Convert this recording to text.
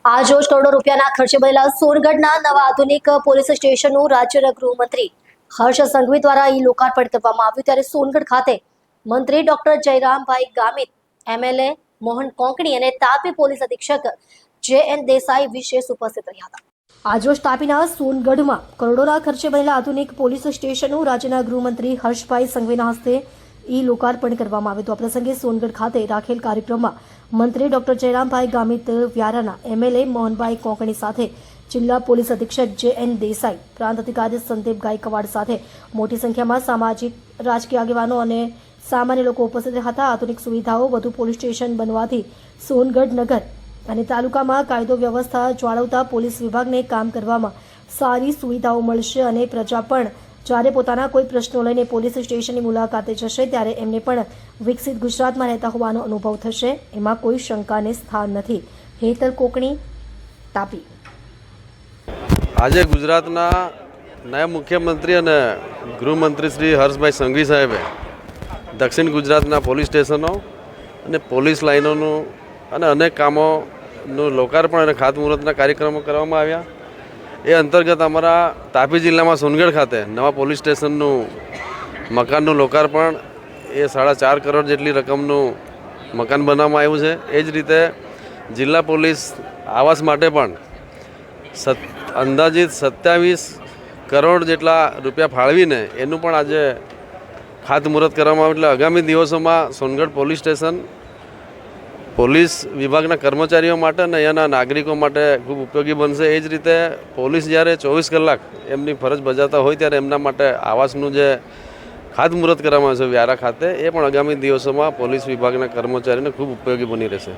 આજ રોજ કરોડો રૂપિયાના ખર્ચે બનેલા સોનગઢના નવા આધુનિક પોલીસ સ્ટેશનનું રાજ્યના ગૃહમંત્રી હર્ષ સંઘવી દ્વારા લોકાર્પણ કરવામાં આવ્યું ત્યારે સોનગઢ ખાતે મંત્રી ડોક્ટર જયરામભાઈ ગામિત, એમએલએ મોહન કોંકણી અને તાપી પોલીસ અધિક્ષક જે.એન. દેસાઈ વિશેષ ઉપસ્થિત રહ્યા હતા। આજરોજ તાપીના સોનગઢમાં કરોડોના ખર્ચે બનેલા આધુનિક પોલીસ સ્ટેશનનું રાજ્યના ગૃહમંત્રી હર્ષભાઈ સંઘવીના હસ્તે લોકાર્પણ કરવામાં આવ્યું હતું। આ પ્રસંગે સોનગઢ ખાતે રાખેલ કાર્યક્રમમાં મંત્રી ડોક્ટર જયરામભાઈ ગામિત, વ્યારાના એમએલએ મોહનભાઈ કોંકણી સાથે જિલ્લા પોલીસ અધિક્ષક જે.એન. દેસાઈ, પ્રાંત અધિકારી સંદીપ ગાયકવાડ સાથે મોટી સંખ્યામાં સામાજિક રાજકીય આગેવાનો અને સામાન્ય લોકો ઉપસ્થિત રહ્યા હતા। આધુનિક સુવિધાઓ વધુ પોલીસ સ્ટેશન બનવાથી સોનગઢ નગર અને તાલુકામાં કાયદો વ્યવસ્થા જાળવતા પોલીસ વિભાગને કામ કરવામાં સારી સુવિધાઓ મળશે અને પ્રજા પણ જ્યારે પોતાના કોઈ પ્રશ્નો લઈને પોલીસ સ્ટેશનની મુલાકાતે જશે ત્યારે એમને પણ વિકસિત ગુજરાતમાં રહેતા હોવાનો અનુભવ થશે, એમાં કોઈ શંકાને સ્થાન નથી। હેતલ કોકણી, તાપી। આજે ગુજરાતના નાયબ મુખ્યમંત્રી અને ગૃહમંત્રી શ્રી હર્ષભાઈ સંઘવી સાહેબે દક્ષિણ ગુજરાતના પોલીસ સ્ટેશનો અને પોલીસ લાઇનોનું અને અનેક કામોનું લોકાર્પણ અને ખાતમુહૂર્તના કાર્યક્રમો કરવામાં આવ્યા। એ અંતર્ગત અમારા તાપી જિલ્લામાં સોનગઢ ખાતે નવા પોલીસ સ્ટેશનનું મકાનનું લોકાર્પણ એ 4.5 કરોડ જેટલી રકમનું મકાન બનાવવામાં આવ્યું છે। એ જ રીતે જિલ્લા પોલીસ આવાસ માટે પણ અંદાજિત 27 કરોડ જેટલા રૂપિયા ફાળવીને એનું પણ આજે ખાતમુહૂર્ત કરવામાં આવ્યું। એટલે આગામી દિવસોમાં સોનગઢ પોલીસ સ્ટેશન પોલીસ વિભાગના કર્મચારીઓ માટે અને અહીંયાના નાગરિકો માટે ખૂબ ઉપયોગી બનશે। એ જ રીતે પોલીસ જ્યારે 24 કલાક એમની ફરજ બજાવતા હોય ત્યારે એમના માટે આવાસનું જે ખાતમુહૂર્ત કરવામાં આવે છે વ્યારા ખાતે, એ પણ આગામી દિવસોમાં પોલીસ વિભાગના કર્મચારીને ખૂબ ઉપયોગી બની રહેશે।